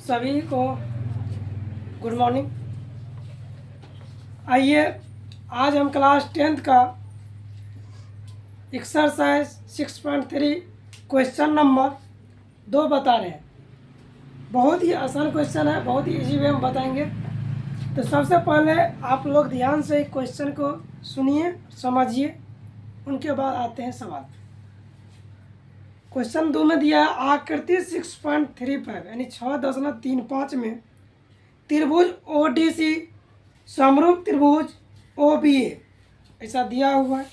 सभी को good morning. आइए आज हम क्लास 10th का एक्सरसाइज 6.3 क्वेश्चन नंबर 2 बता रहे हैं। बहुत ही आसान क्वेश्चन है, बहुत ही इजी वे हम बताएंगे। तो सबसे पहले आप लोग ध्यान से क्वेश्चन को सुनिए, समझिए, उनके बाद आते हैं सवाल। क्वेश्चन 2 में दिया है आकृति 6.35 यानी 6.35 में त्रिभुज ओडीसी समरूप त्रिभुज ओबीए ऐसा दिया हुआ है।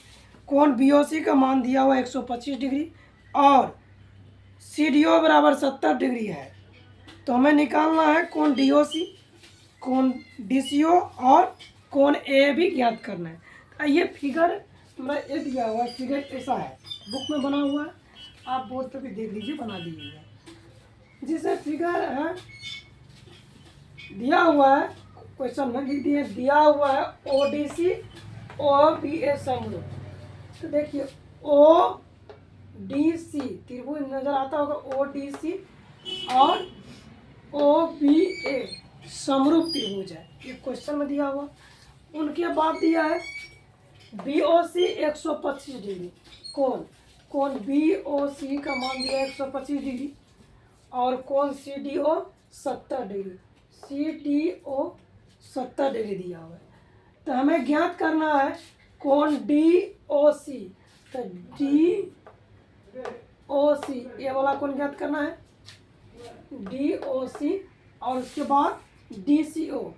कोण बीओसी का मान दिया हुआ है 125 डिग्री और सीडीओ बराबर 70 डिग्री है। तो हमें निकालना है कोण डीओसी, कोण डीसीओ और कोण ए भी ज्ञात करना है। ये फिगर हमारा ये दिया हुआ है, फिगर ऐसा है, बुक में बना हुआ है, आप बोर्ड पे भी देख लीजिए, बना दीजिएगा। जिसे फिगर है दिया हुआ है, क्वेश्चन में लिख दिए, दिया हुआ है ओडीसी ओबीए समरूप। तो देखिए ओडीसी त्रिभुज नजर आता होगा, ओडीसी और ओबीए समरूप त्रिभुज है, ये क्वेश्चन में दिया हुआ। उनके बाद दिया है बीओसी 125 डिग्री कोण बीओसी का मान दिया है 125 डिग्री और कोण सीडीओ 70 डिग्री, सीडीओ 70 डिग्री दिया हुआ है। तो हमें ज्ञात करना है कोण डीओसी। तो डीओसी ये वाला कोण ज्ञात करना है, डीओसी, और उसके बाद डीसीओ,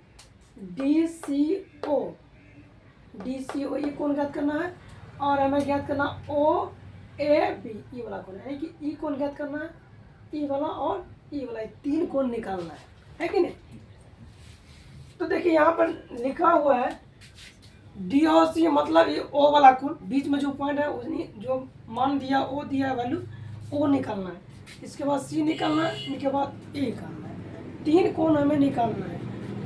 डीसीओ डीसीओ ये कोण ज्ञात करना है। और हमें ज्ञात करना ओ ए बी ई वाला कोण, यानी कि ई कोण ज्ञात करना है, ई वाला और ई वाला, तीन कोण निकालना है कि नहीं। तो देखिए यहाँ पर लिखा हुआ है डीओसी मतलब ये ओ वाला कोण, बीच में जो पॉइंट है उसने जो मान दिया ओ दिया वैल्यू ओ निकालना है। इसके बाद सी निकालना है, इनके बाद ए निकालना है। तीन कोण हमें निकालना है।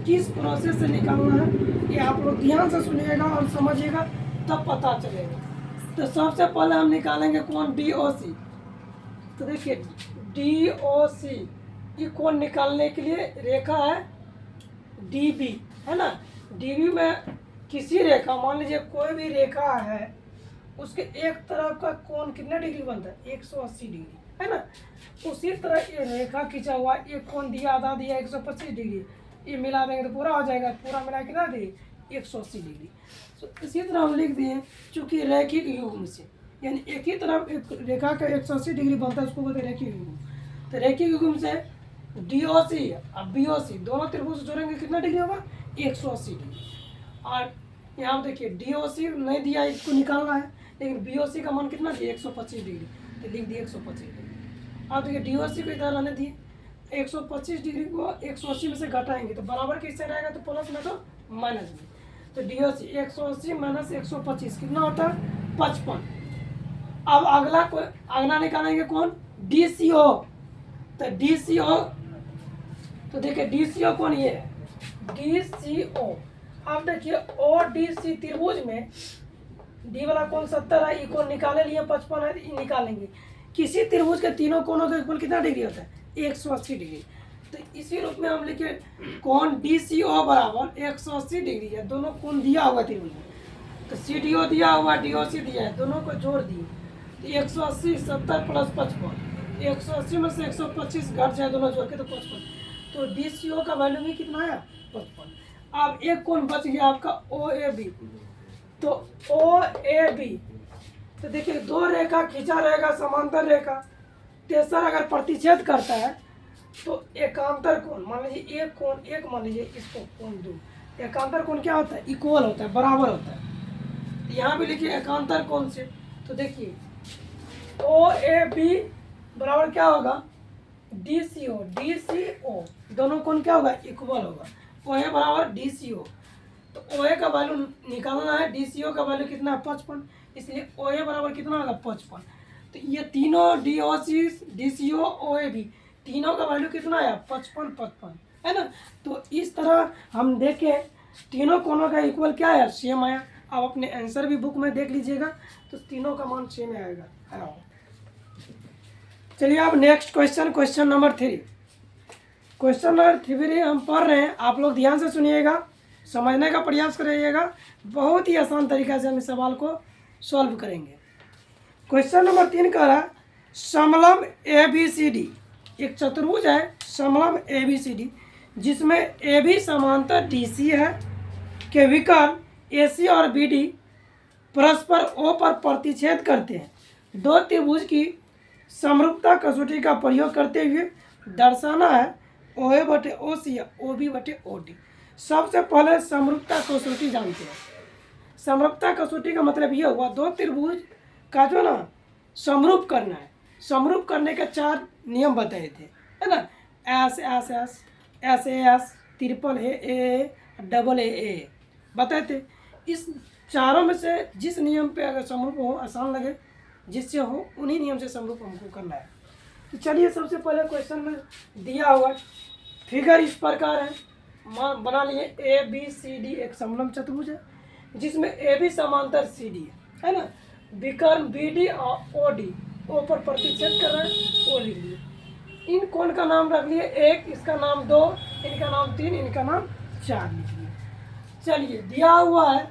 किस प्रोसेस से निकालना है ये आप लोग ध्यान से सुनिएगा और समझिएगा, तब पता चलेगा। तो सबसे पहले हम निकालेंगे कोण डीओसी। तो देखिए डीओसी ये कोण निकालने के लिए रेखा है डीबी, है ना। डीबी में किसी रेखा, मान लीजिए कोई भी रेखा है, उसके एक तरफ का कोण कितना डिग्री बनता है, 180 डिग्री, है ना। उसी तरह ये रेखा खींचा हुआ, एक कोण दिया, आधा दिया 125 डिग्री, ये मिला देंगे तो पूरा हो जाएगा, पूरा मिला कितना दिए 180 डिग्री। तो इसी तरह हम लिख दिए, चूंकि रैखिक युग्म से, यानी एक ही तरफ एक रेखा का 180 डिग्री बनता है, उसको बोलते हैं रैखिक युग्म। तो रैखिक युग्म से डीओसी और बीओसी दोनों त्रिभुज से जोड़ेंगे, कितना डिग्री होगा 180 डिग्री। और यहाँ देखिए डीओसी नहीं दिया, इसको निकालना है, लेकिन बीओसी का मान कितना दिया 125 डिग्री, तो लिख दिए 125 डिग्री। अब देखिए डीओसी को इधर रहने दिए, 125 डिग्री को 180 में से घटाएंगे तो बराबर किससे रहेगा, तो प्लस में तो माइनस में। तो डीओसी 180 माइनस 125 कितना होता है 55। अब अगला निकालेंगे कौन डीसीओ। तो डीसीओ, तो देखिए डीसीओ कौन, ये डीसीओ। अब देखिए ओडीसी त्रिभुज में डी वाला कोण 70 है, ई कोण निकाले लिए 55 है, ई निकालेंगे। किसी त्रिभुज के तीनों कोणों का इक्वल कितना डिग्री होता है 180 डिग्री। तो इसी रूप में हम लिखे कोण डीसीओ बराबर 180 डिग्री है, दोनों कोण दिया हुआ त्रिभुज में। तो सीडीओ दिया हुआ, डीओसी दिया है, दोनों को जोड़ दिए तो 180 70 प्लस 55, 180 में से 125 घट जाए दोनों जोड़ के तो 55। तो डीसीओ का वैल्यू भी कितना है 55। अब एक कोण बच गया आपका ओ ए बी। तो ओ ए बी, तो देखिए दो रेखा खींचा रहेगा, समांतर रेखा, तेसर अगर प्रतिच्छेद करता है तो एकांतर कोण, मान लीजिए एक कोण एक, मान लीजिए इसको कोण 2, एकांतर कोण क्या होता है इक्वल होता है, बराबर होता है। यहाँ भी लिखिए एकांतर कोण से, तो देखिए ओ ए बी बराबर क्या होगा डीसीओ, डीसीओ दोनों कोण क्या होगा इक्वल होगा, ओ ए बराबर डीसीओ। तो ओ ए का वैल्यू निकालना है, डीसीओ का वैल्यू कितना है 55, इसलिए ओ ए बराबर कितना होगा 55। तो ये तीनों DOC DCO O A B तीनों का वैल्यू कितना है 55 55, है ना। तो इस तरह हम देखें तीनों कोणों का इक्वल क्या है सेम आया। आप अपने आंसर भी बुक में देख लीजिएगा, तो तीनों का मान सेम आएगा। चलिए अब next question, question number 3। Question number 3 हम पढ़ रहे हैं, आप लोग ध्यान से सुनिएगा, समझने का प्रयास करिएगा। बहुत ही आसान तरीका से हम इस सवाल को सॉल्व करेंगे। क्वेश्चन नंबर 3 कह रहा है समलंब ABCD, एक चतुर्भुज है समलंब ABCD जिसमें AB समांतर DC है के विकर्ण AC और BD परस्पर O पर प्रतिच्छेद करते हैं। दो त्रिभुज की समरूपता कसौटी का प्रयोग करते हुए दर्शाना है OA बटे OC या OB बटे OD। सबसे पहले समरूपता कसौटी जानते हैं। समरूपता कसौटी का मतलब ये हुआ दो त्रिभुज का जो ना समरूप करना है। समरूप करने के 4 नियम बताए थे, है ना। S S S S A S, triple A double A बताए थे। इस चारों में से जिस नियम पे अगर समरूप हो, आसान लगे जिससे हो, उन्हीं नियम से समरूप हमको करना है। तो चलिए सबसे पहले क्वेश्चन में दिया हुआ फिगर इस प्रकार है, बना लिए ABCD एक समलंब चतुर्भुज है जिसमें AB समांतर CD है ना। विकर्ण BD और OD O पर प्रतिच्छेद कर रहे हैं, O लिख लिए। इन कोण का नाम रख लिए 1, इसका नाम 2, इनका नाम 3, इनका नाम 4 लिख लिए। चलिए दिया हुआ है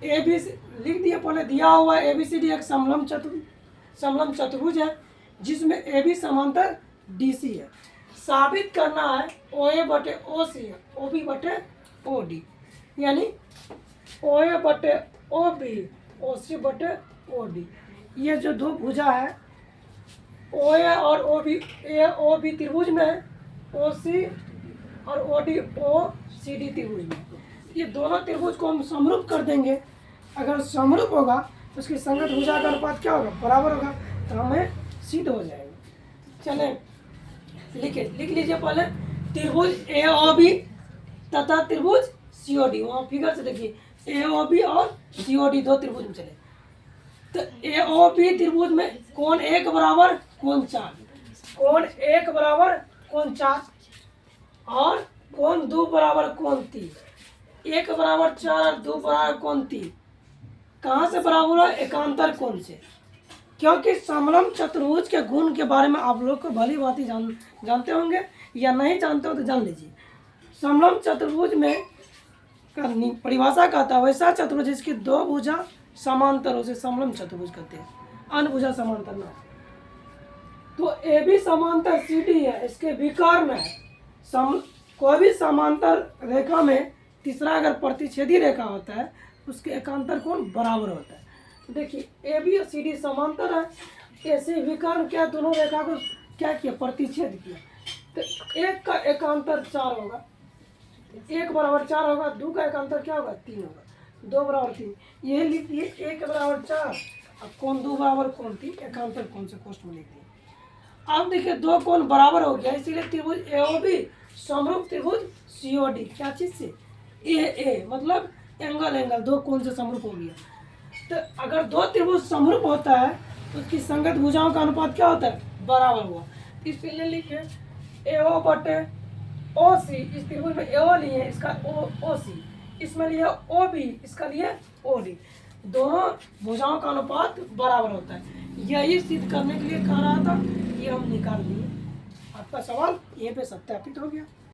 ABC लिख दिया, पहले दिया हुआ है ABCD एक समलंब चतुर्भुज है जिसमें AB समांतर DC है। साबित करना है OA बटे OC है OB बटे OD, यानी OA बटे OB OC बटे OD। ये जो दो भुजा है OA और OB त्रिभुज में है, OC और OD OCD त्रिभुज में। ये दोनों त्रिभुज को हम समरूप कर देंगे। अगर समरूप होगा तो उसकी संगत भुजा का अनुपात क्या होगा, बराबर होगा, तो हमें सिद्ध हो जाएगा। चलें लिख लीजिए पहले त्रिभुज AOB तथा त्रिभुज COD। वहाँ फिगर से देखिए AOB और COD दो त्रिभुज में चले। तो AOB त्रिभुज में कोण 1 बराबर कोण 4, कोण 1 बराबर कोण 4 और कोण 2 बराबर कोण 3। 1 बराबर 4 और 2 बराबर कोण 3 कहाँ से बराबर है, एकांतर कोण से। क्योंकि समलंब चतुर्भुज के गुण के बारे में आप लोग को भली भांति जानते होंगे, या नहीं जानते हो तो जान लीजिए। समलंब चतुर्भुज में परिभाषा कहता है वैसा चतुर्भुज जिसकी दो भुजा समांतर हो, उसे समलंब चतुर्भुज कहते हैं, अन्य भुजा समांतर ना। तो AB समांतर CD है, इसके विकर्ण है। कोई भी समांतर रेखा में तीसरा अगर प्रतिच्छेदी रेखा होता है उसके एकांतर कोण बराबर होता है। तो देखिए AB और CD समांतर है, ऐसे विकर्ण क्या दोनों रेखा को क्या किया, प्रतिच्छेद किया। तो एक का एकांतर 4 होगा, 1 बराबर 4 होगा, 2 का एकांतर क्या होगा, 3 होगा, 2 बराबर 3। ये लिख दिए 1 बराबर 4 और कोण 2 बराबर कोण 3, एकांतर कोण से कोष्ठ में लिख दिए। अब देखिए दो कोण बराबर हो गया, इसीलिए त्रिभुज AOB समरूप त्रिभुज COD क्या चीज से, AA मतलब एंगल दो कोण से समरूप हो गया। तो अगर दो त्रिभुज समरूप होता है तो उसकी संगत भुजाओं का अनुपात क्या होता है, बराबर हुआ। इसलिए लिखे AO बटे OC, इस त्रिभुज में AO लिए इसका OC, इसमें लिया OB, इसका लिए OD। दोनों भुजाओं का अनुपात बराबर होता है। यही सिद्ध करने के लिए कह रहा था, ये हम निकाल दिए। आपका सवाल यहीं पे सत्यापित हो गया।